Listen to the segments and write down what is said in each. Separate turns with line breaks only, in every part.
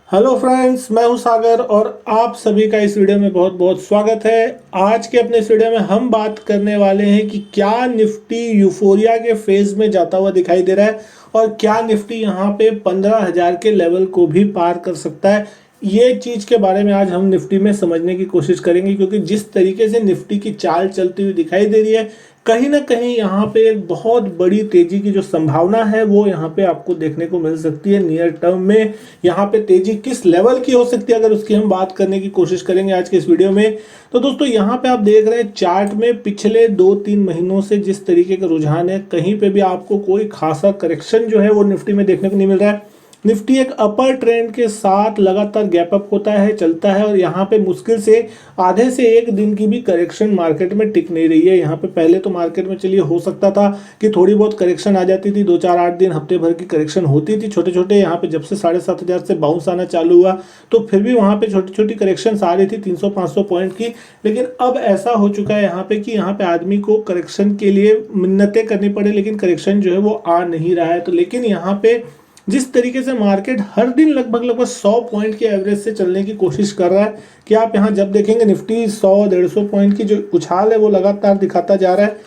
Hello friends, मैं हूं सागर और आप सभी का इस वीडियो में बहुत बहुत स्वागत है। आज के अपने इस वीडियो में हम बात करने वाले हैं कि क्या निफ्टी यूफोरिया के फेज में जाता हुआ दिखाई दे रहा है और क्या निफ्टी यहां पे 15,000 के लेवल को भी पार कर सकता है। ये चीज़ के बारे में आज हम निफ्टी में समझने की कोशिश करेंगे, क्योंकि जिस तरीके से निफ्टी की चाल चलती हुई दिखाई दे रही है, कहीं ना कहीं यहाँ पे एक बहुत बड़ी तेजी की जो संभावना है वो यहाँ पे आपको देखने को मिल सकती है नियर टर्म में। यहाँ पे तेजी किस लेवल की हो सकती है, अगर उसकी हम बात करने की कोशिश करेंगे आज के इस वीडियो में। तो दोस्तों, यहाँ पे आप देख रहे हैं चार्ट में पिछले 2-3 महीनों से जिस तरीके का रुझान है, कहीं पे भी आपको कोई खासा करेक्शन जो है वो निफ्टी में देखने को नहीं मिल रहा है। निफ्टी एक अपर ट्रेंड के साथ लगातार गैप अप होता है, चलता है, और यहाँ पे मुश्किल से आधे से एक दिन की भी करेक्शन मार्केट में टिक नहीं रही है। यहाँ पे पहले तो मार्केट में चलिए हो सकता था कि थोड़ी बहुत करेक्शन आ जाती थी, 2-4-8 दिन हफ्ते भर की करेक्शन होती थी छोटे छोटे। यहाँ पे जब से 7,500 से बाउंस आना चालू हुआ तो फिर भी वहाँ पे छोटी छोटी करेक्शन आ रही थी 300-500 पॉइंट की। लेकिन अब ऐसा हो चुका है यहाँ पे कि यहाँ पे आदमी को करेक्शन के लिए मिन्नतें करनी पड़े, लेकिन करेक्शन जो है वो आ नहीं रहा है। तो लेकिन यहाँ पे जिस तरीके से मार्केट हर दिन लगभग 100 पॉइंट के एवरेज से चलने की कोशिश कर रहा है, कि आप यहाँ जब देखेंगे निफ्टी 100-150 पॉइंट की जो उछाल है वो लगातार दिखाता जा रहा है।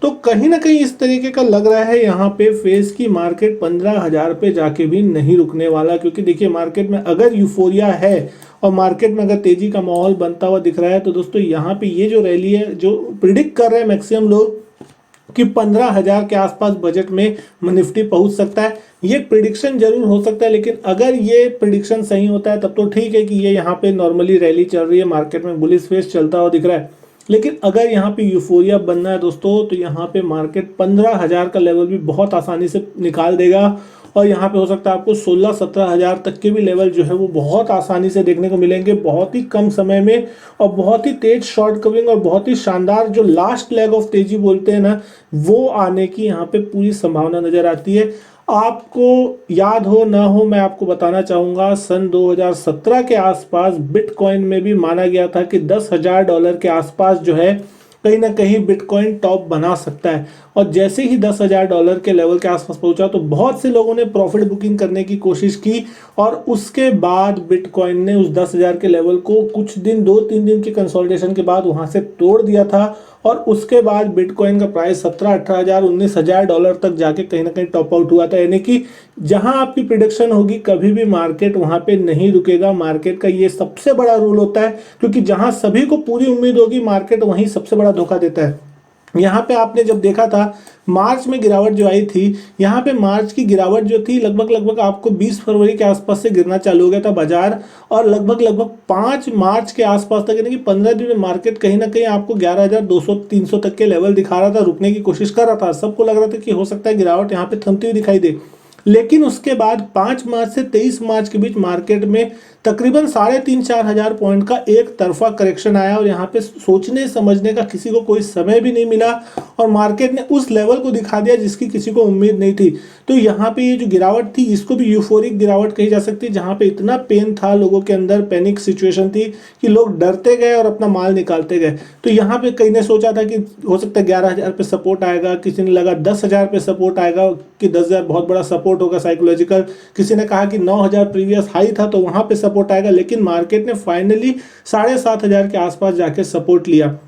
तो कहीं ना कहीं इस तरीके का लग रहा है यहाँ पे फेज की मार्केट 15,000 पे जाके भी नहीं रुकने वाला। क्योंकि देखिए, मार्केट में अगर यूफोरिया है और मार्केट में अगर तेजी का माहौल बनता हुआ दिख रहा है, तो दोस्तों यहाँ पे ये जो रैली है, जो प्रिडिक्ट कर रहे हैं मैक्सिमम लोग कि 15,000 के आसपास बजट में निफ्टी पहुंच सकता है, ये प्रिडिक्शन जरूर हो सकता है। लेकिन अगर ये प्रिडिक्शन सही होता है तब तो ठीक है कि ये यहाँ पे नॉर्मली रैली चल रही है, मार्केट में बुलिश फेस चलता हुआ दिख रहा है। लेकिन अगर यहाँ पे यूफोरिया बनना है दोस्तों, तो यहाँ पे मार्केट 15,000 का लेवल भी बहुत आसानी से निकाल देगा। और यहाँ पे हो सकता है आपको 16-17 हज़ार तक के भी लेवल जो है वो बहुत आसानी से देखने को मिलेंगे, बहुत ही कम समय में, और बहुत ही तेज शॉर्ट कवरिंग और बहुत ही शानदार जो लास्ट लेग ऑफ तेजी बोलते हैं ना, वो आने की यहाँ पे पूरी संभावना नजर आती है। आपको याद हो ना हो, मैं आपको बताना चाहूंगा, सन 2017 के आसपास बिटकॉइन में भी माना गया था कि $10,000 के आसपास जो है कहीं ना कहीं बिटकॉइन टॉप बना सकता है। और जैसे ही $10,000 के लेवल के आसपास पहुंचा तो बहुत से लोगों ने प्रॉफिट बुकिंग करने की कोशिश की, और उसके बाद बिटकॉइन ने उस 10,000 के लेवल को कुछ दिन, 2-3 दिन की कंसोलिडेशन के बाद वहां से तोड़ दिया था। और उसके बाद बिटकॉइन का प्राइस 17-18 हज़ार, $19,000 तक जाके कहीं ना कहीं टॉप आउट हुआ था। यानी कि जहां आपकी प्रिडिक्शन होगी, कभी भी मार्केट वहां पे नहीं रुकेगा। मार्केट का ये सबसे बड़ा रूल होता है, क्योंकि जहां सभी को पूरी उम्मीद होगी, मार्केट वहीं सबसे बड़ा धोखा देता है। यहाँ पे आपने जब देखा था मार्च में गिरावट जो आई थी, यहाँ पे मार्च की गिरावट जो थी लगभग आपको 20 फरवरी के आसपास से गिरना चालू हो गया था बाजार, और लगभग 5 मार्च के आसपास तक, यानी कि 15 दिन में मार्केट कहीं ना कहीं आपको 11,200-300 तक के लेवल दिखा रहा था, रुकने की कोशिश कर रहा था। सबको लग रहा था कि हो सकता है गिरावट यहाँ पे थमती हुई दिखाई दे। लेकिन उसके बाद 5 मार्च से 23 मार्च के बीच मार्केट में तकरीबन 3,500-4 हज़ार पॉइंट का एक तरफा करेक्शन आया, और यहाँ पे सोचने समझने का किसी को कोई समय भी नहीं मिला, और मार्केट ने उस लेवल को दिखा दिया जिसकी किसी को उम्मीद नहीं थी। तो यहाँ पे ये जो गिरावट थी, इसको भी यूफोरिक गिरावट कही जा सकती है, जहाँ पे इतना पेन था लोगों के अंदर, पैनिक सिचुएशन थी कि लोग डरते गए और अपना माल निकालते गए। तो यहाँ पे कई ने सोचा था कि हो सकता है 11,000 पे सपोर्ट आएगा, किसी ने लगा 10,000 पे सपोर्ट आएगा, कि 10,000 बहुत बड़ा सपोर्ट होगा साइकोलॉजिकल, किसी ने कहा कि 9,000 प्रीवियस हाई था तो वहां पे सपोर्ट आएगा। लेकिन मार्केट ने फाइनली 7,500 के आसपास जाके सपोर्ट लिया,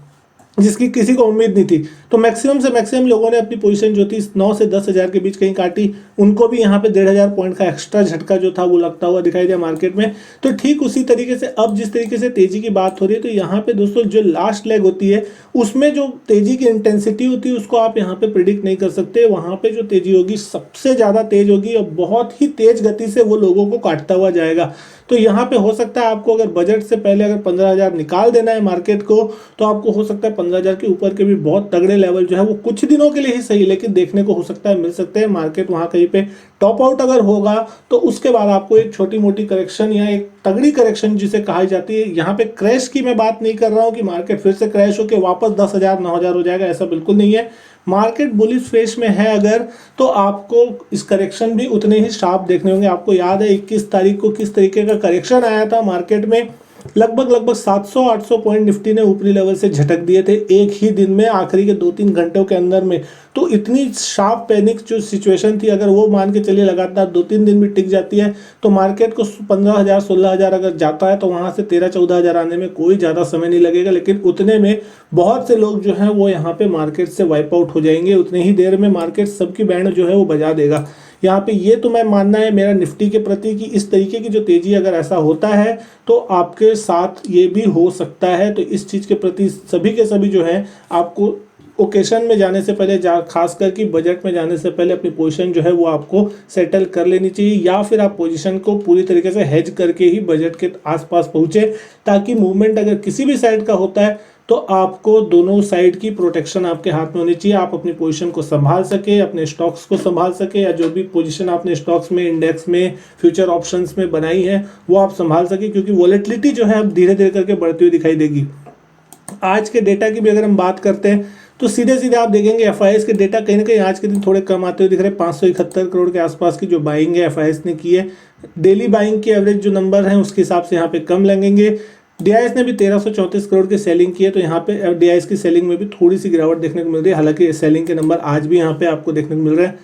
जिसकी किसी को उम्मीद नहीं थी। तो मैक्सिमम से मैक्सिमम लोगों ने अपनी पोजीशन जो थी 9 से 10,000 के बीच कहीं काटी, उनको भी यहाँ पे 1,500 पॉइंट का एक्स्ट्रा झटका जो था वो लगता हुआ दिखाई दिया मार्केट में। तो ठीक उसी तरीके से अब जिस तरीके से तेजी की बात हो रही है, तो यहाँ पे दोस्तों जो लास्ट लेग होती है, उसमें जो तेजी की इंटेंसिटी होती है उसको आप यहाँ पे प्रिडिक्ट नहीं कर सकते। वहाँ पे जो तेजी होगी सबसे ज्यादा तेज होगी, और बहुत ही तेज गति से वो लोगों को काटता हुआ जाएगा। तो यहाँ पे हो सकता है आपको अगर बजट से पहले अगर 15,000 निकाल देना है मार्केट को, तो आपको हो सकता है 15,000 के ऊपर के भी बहुत तगड़े लेवल जो है वो कुछ दिनों के लिए ही सही, लेकिन देखने को हो सकता है मिल सकते हैं। मार्केट वहां कहीं पे टॉप आउट अगर होगा तो उसके बाद आपको एक छोटी मोटी करेक्शन या एक तगड़ी करेक्शन जिसे कहा जाती है, यहाँ पे क्रैश की मैं बात नहीं कर रहा हूँ कि मार्केट फिर से क्रैश होकर वापस 10,000 9,000 हो जाएगा, ऐसा बिल्कुल नहीं है। मार्केट बुलिश फेस में है अगर, तो आपको इस करेक्शन भी उतने ही शार्प देखने होंगे। आपको याद है 21 तारीख को किस तरीके का करेक्शन आया था मार्केट में, लगभग 700-800 पॉइंट निफ्टी ने ऊपरी लेवल से झटक दिए थे एक ही दिन में, आखिरी के 2-3 घंटों के अंदर में। तो इतनी शार्प पैनिक जो सिचुएशन थी, अगर वो मान के चलिए लगातार 2-3 दिन भी टिक जाती है तो मार्केट को 15,000-16,000 अगर जाता है तो वहां से 13-14,000 आने में कोई ज़्यादा समय नहीं लगेगा। लेकिन उतने में बहुत से लोग जो हैं वो यहाँ पे मार्केट से वाइप आउट हो जाएंगे, उतने ही देर में मार्केट सबकी बैंड जो है वो बजा देगा। यहाँ पे ये तो मैं मानना है मेरा निफ्टी के प्रति कि इस तरीके की जो तेजी अगर ऐसा होता है तो आपके साथ ये भी हो सकता है। तो इस चीज़ के प्रति सभी के सभी जो है आपको ओकेशन में जाने से पहले, खासकर कि बजट में जाने से पहले अपनी पोजीशन जो है वो आपको सेटल कर लेनी चाहिए, या फिर आप पोजीशन को पूरी तरीके से हेज करके ही बजट के आसपास पहुंचे, ताकि मूवमेंट अगर किसी भी साइड का होता है तो आपको दोनों साइड की प्रोटेक्शन आपके हाथ में होनी चाहिए। आप अपनी पोजीशन को संभाल सके, अपने स्टॉक्स को संभाल सके, या जो भी पोजीशन आपने स्टॉक्स में, इंडेक्स में, फ्यूचर ऑप्शंस में बनाई है वो आप संभाल सके, क्योंकि वॉलेटिलिटी जो है अब धीरे धीरे करके बढ़ती हुई दिखाई देगी। आज के डेटा की भी अगर हम बात करते हैं तो सीधे सीधे आप देखेंगे एफआईएस के डेटा कहीं ना कहीं आज के दिन थोड़े कम आते हुए दिख रहे हैं। 571 करोड़ के आसपास की जो बाइंग है एफआईएस ने की है। डेली बाइंग की एवरेज जो नंबर है उसके हिसाब से यहाँ पे कम लगेंगे। डीआईएस ने भी 1334 करोड़ की सेलिंग की है, तो यहाँ पे डीआईएस की सेलिंग में भी थोड़ी सी गिरावट देखने को मिल रही है। हालांकि सेलिंग के नंबर आज भी यहाँ पे आपको देखने को मिल रहे हैं।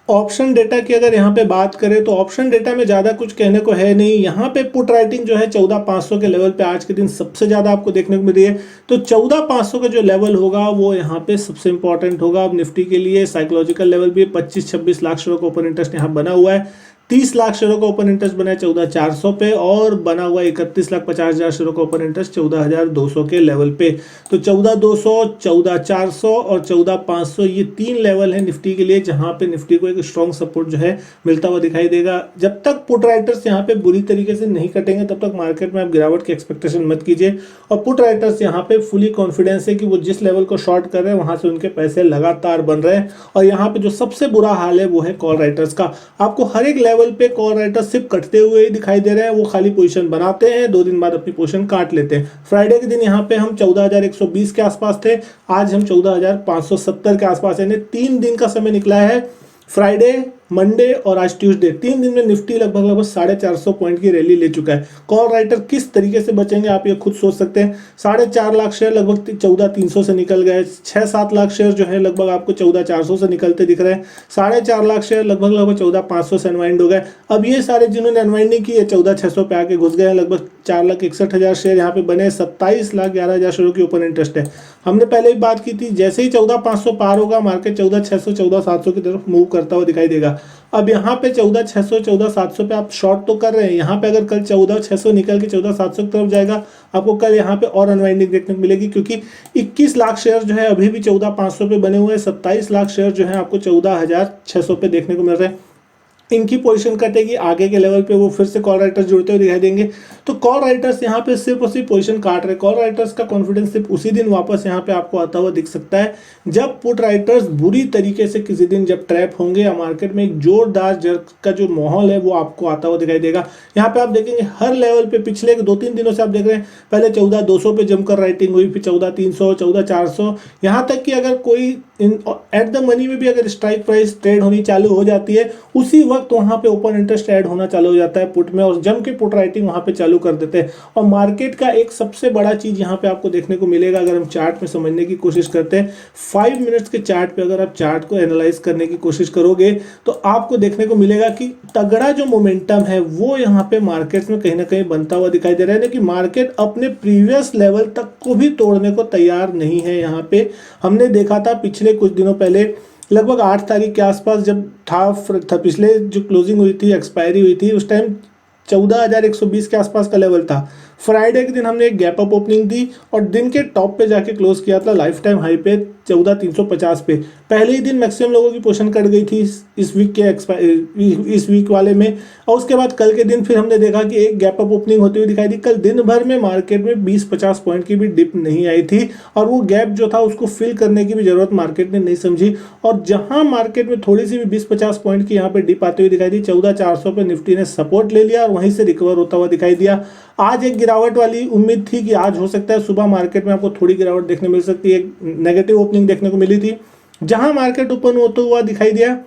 ऑप्शन डेटा की अगर यहाँ पे बात करें तो ऑप्शन डेटा में ज़्यादा कुछ कहने को है नहीं। यहाँ पे पुट राइटिंग जो है 14,500 के लेवल पे आज के दिन सबसे ज़्यादा आपको देखने को मिल रही है। तो 14,500 का जो लेवल होगा वो यहाँ पे सबसे इंपॉर्टेंट होगा अब निफ्टी के लिए। साइकोलॉजिकल लेवल भी 25-26 लाख शेयरों का ओपन इंटरेस्ट यहाँ बना हुआ है। 30 लाख शेयरों का ओपन इंटरेस्ट बना है 14,400 पे, और बना हुआ 31,50,000 शेयरों का ओपन इंटरेस्ट 14,200 के लेवल पे। तो 14,200, 14,400 और 14,500 ये 3 लेवल है निफ्टी के लिए, जहां पे निफ्टी को एक स्ट्रॉन्ग सपोर्ट जो है मिलता हुआ दिखाई देगा। जब तक पुट राइटर्स यहाँ पे बुरी तरीके से नहीं कटेंगे तब तक मार्केट में आप गिरावट की एक्सपेक्टेशन मत कीजिए। और पुट राइटर्स यहाँ पे फुली कॉन्फिडेंस है कि वो जिस लेवल को शॉर्ट कर रहे हैं वहां से उनके पैसे लगातार बन रहे हैं। और यहाँ पे जो सबसे बुरा हाल है वो है कॉल राइटर्स का। आपको हर एक लेवल पे कॉल राइटर्स सिर्फ कटते हुए ही दिखाई दे रहे हैं। वो खाली पोजीशन बनाते हैं, 2 दिन बाद अपनी पोजीशन काट लेते हैं। फ्राइडे के दिन यहाँ पे हम 14,120 के आसपास थे, आज हम 14,570 के आसपास, यानी 3 दिन का समय निकला है। फ्राइडे, मंडे और आज ट्यूसडे, 3 दिन में निफ्टी लगभग 450 पॉइंट की रैली ले चुका है। कॉल राइटर किस तरीके से बचेंगे आप ये खुद सोच सकते हैं। 4.5 लाख शेयर लगभग 14,300 से निकल गए। 6-7 लाख शेयर जो है लगभग आपको 14,400 से निकलते दिख रहे हैं। 4.5 लाख शेयर लगभग 14,500 से अनवाइंड हो गए। अब ये सारे जिन्होंने अनवाइंड नहीं की है 14,600 पे आके घुस गए हैं। लगभग 4,61,000 शेयर यहाँ पे बने। 27,11,000 शेयरों की ओपन इंटरेस्ट है। हमने पहले ही बात की थी, जैसे ही 14,500 पार होगा मार्केट 14,600, 14,700 की तरफ मूव करता हुआ दिखाई देगा। अब यहाँ पे 14,600, 14,700 पे आप शॉर्ट तो कर रहे हैं। यहाँ पे अगर कल 14,600 निकल के 14,700 की तरफ जाएगा, आपको कल यहाँ पे और अनवाइंडिंग देखने को मिलेगी, क्योंकि 21 लाख शेयर जो है अभी भी 14,500 पे बने हुए हैं। 27 लाख शेयर जो है आपको 14,600 पे देखने को मिल रहे हैं। इनकी पोजीशन कटेगी, आगे के लेवल पे वो फिर से कॉल राइटर्स जुड़ते हुए दिखाई देंगे। तो कॉल राइटर्स यहाँ पे सिर्फ और सिर्फ पोजीशन काट रहे। कॉल राइटर्स का कॉन्फिडेंस सिर्फ उसी दिन वापस यहाँ पे आपको आता हुआ दिख सकता है जब पुट राइटर्स बुरी तरीके से किसी दिन जब ट्रैप होंगे, या मार्केट में एक जोरदार जर्क का जो माहौल है वो आपको आता हुआ दिखाई देगा। यहाँ पे आप देखेंगे हर लेवल पे पिछले 2-3 दिनों से आप देख रहे हैं, पहले 14,200 पे जमकर राइटिंग हुई, फिर 14,300, 14,400, यहाँ तक कि अगर कोई एट द मनी में भी अगर स्ट्राइक प्राइस ट्रेड होनी चालू हो जाती है, उसी वक्त वहां पे ओपन इंटरेस्ट ऐड होना चालू हो जाता है पुट में, और जम के पुट राइटिंग वहां पे चालू कर देते हैं। और मार्केट का एक सबसे बड़ा चीज यहाँ पे आपको देखने को मिलेगा, अगर हम चार्ट में समझने की कोशिश करते हैं, 5 मिनट्स के चार्ट पे अगर आप चार्ट को एनालाइज करने की कोशिश करोगे तो आपको देखने को मिलेगा कि तगड़ा जो मोमेंटम है वो यहाँ पे मार्केट में कहीं ना कहीं बनता हुआ दिखाई दे रहा है, कि मार्केट अपने प्रीवियस लेवल तक को भी तोड़ने को तैयार नहीं है। यहाँ पे हमने देखा था पिछले कुछ दिनों पहले, लगभग 8 तारीख के आसपास जब था पिछले जो क्लोजिंग हुई थी, एक्सपायरी हुई थी, उस टाइम 14,120 के आसपास का लेवल था। फ्राइडे के दिन हमने एक गैप अप ओपनिंग दी और दिन के टॉप पे जाके क्लोज किया था लाइफ टाइम हाई पे 14,350 पे। पहले ही दिन मैक्सिमम लोगों की पोजीशन कट गई थी इस वीक वाले में, और उसके बाद कल के दिन फिर हमने देखा कि एक गैप अप ओपनिंग होती हुई दिखाई दी। कल दिन भर में मार्केट में 20-50 पॉइंट की भी डिप नहीं आई थी, और वो गैप जो था उसको फिल करने की भी जरूरत मार्केट ने नहीं समझी। और जहां मार्केट में थोड़ी सी भी 20-50 पॉइंट की यहाँ पे डिप आती हुई दिखाई दी, 14,400 पे निफ्टी ने सपोर्ट ले लिया और वहीं से रिकवर होता हुआ दिखाई दिया। आज एक गिरावट वाली उम्मीद थी कि आज हो सकता है सुबह मार्केट में आपको थोड़ी गिरावट देखने मिल सकती है, एक नेगेटिव ओपनिंग देखने को मिली थी। जहां मार्केट ओपन होता हुआ दिखाई दिया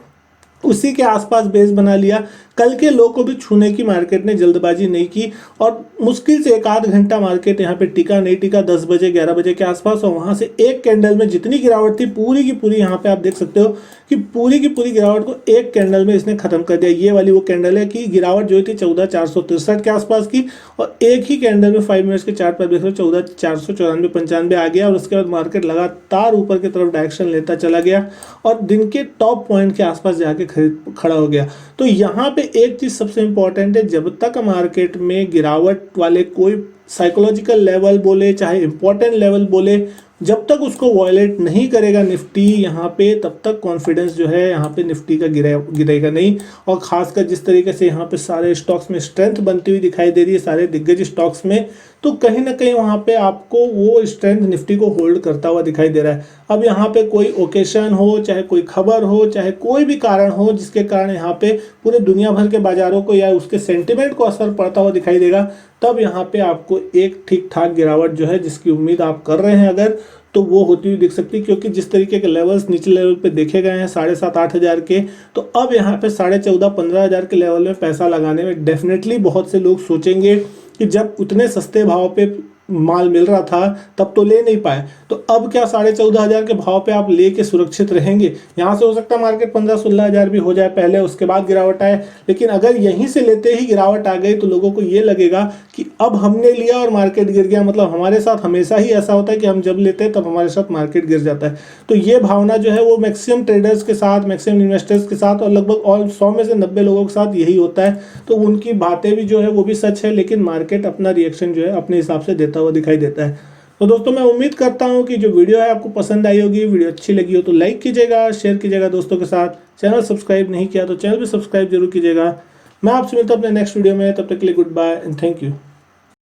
उसी के आसपास बेस बना लिया। कल के लो को भी छूने की मार्केट ने जल्दबाजी नहीं की और मुश्किल से एक आध घंटा मार्केट यहाँ पे टिका नहीं टिका, 10 बजे 11 बजे के आसपास, और वहां से एक कैंडल में जितनी गिरावट थी पूरी की पूरी यहाँ पे आप देख सकते हो कि पूरी की पूरी गिरावट को एक कैंडल में इसने खत्म कर दिया। ये वाली वो कैंडल है कि गिरावट जो थी 14,463 के आसपास की, और एक ही कैंडल में 5 मिनट्स के चार्ट पर देख रहे हो 14,494-95 आ गया, और उसके बाद मार्केट लगातार ऊपर की तरफ डायरेक्शन लेता चला गया और दिन के टॉप पॉइंट के आसपास जाके खड़ा हो गया। तो यहाँ पे एक चीज सबसे इंपॉर्टेंट है, जब तक मार्केट में गिरावट वाले कोई साइकोलॉजिकल लेवल बोले चाहे इंपॉर्टेंट लेवल बोले, जब तक उसको वॉयलेट नहीं करेगा निफ्टी यहाँ पे, तब तक कॉन्फिडेंस जो है यहाँ पे निफ्टी का गिरेगा नहीं। और खासकर जिस तरीके से यहाँ पे सारे स्टॉक्स में स्ट्रेंथ बनती हुई दिखाई दे रही है, सारे दिग्गज स्टॉक्स में, तो कहीं ना कहीं वहाँ पे आपको वो स्ट्रेंथ निफ्टी को होल्ड करता हुआ दिखाई दे रहा है। अब यहाँ पे कोई ओकेशन हो, चाहे कोई खबर हो, चाहे कोई भी कारण हो जिसके कारण यहाँ पे पूरे दुनिया भर के बाजारों को या उसके सेंटिमेंट को असर पड़ता हुआ दिखाई देगा, तब यहाँ पे आपको एक ठीक ठाक गिरावट जो है जिसकी उम्मीद आप कर रहे हैं अगर, तो वो होती हुई दिख सकती है। क्योंकि जिस तरीके के लेवल्स निचले लेवल पे देखे गए हैं 7,500-8 हज़ार के, तो अब यहाँ पे 14,500-15 हज़ार के लेवल में पैसा लगाने में डेफिनेटली बहुत से लोग सोचेंगे कि जब उतने सस्ते भाव पे माल मिल रहा था तब तो ले नहीं पाए, तो अब क्या 14,500 के भाव पे आप लेके सुरक्षित रहेंगे। यहाँ से हो सकता है मार्केट 15-16 हज़ार भी हो जाए पहले, उसके बाद गिरावट आए, लेकिन अगर यहीं से लेते ही गिरावट आ गई तो लोगों को ये लगेगा कि अब हमने लिया और मार्केट गिर गया। मतलब हमारे साथ हमेशा ही ऐसा होता है कि हम जब लेते हैं तब हमारे साथ मार्केट गिर जाता है। तो ये भावना जो है वो मैक्सिमम ट्रेडर्स के साथ, मैक्सिमम इन्वेस्टर्स के साथ और लगभग ऑल 100 में से 90 लोगों के साथ यही होता है। तो उनकी बातें भी जो है वो भी सच है, लेकिन मार्केट अपना रिएक्शन जो है अपने हिसाब से देता हुआ दिखाई देता है। तो दोस्तों मैं उम्मीद करता हूं कि जो वीडियो है आपको पसंद आई होगी। वीडियो अच्छी लगी हो तो लाइक कीजिएगा, शेयर कीजिएगा दोस्तों के साथ। चैनल सब्सक्राइब नहीं किया तो चैनल भी सब्सक्राइब जरूर कीजिएगा। मैं आपसे मिलता हूं अपने नेक्स्ट वीडियो में, तब तक के लिए good bye and thank you.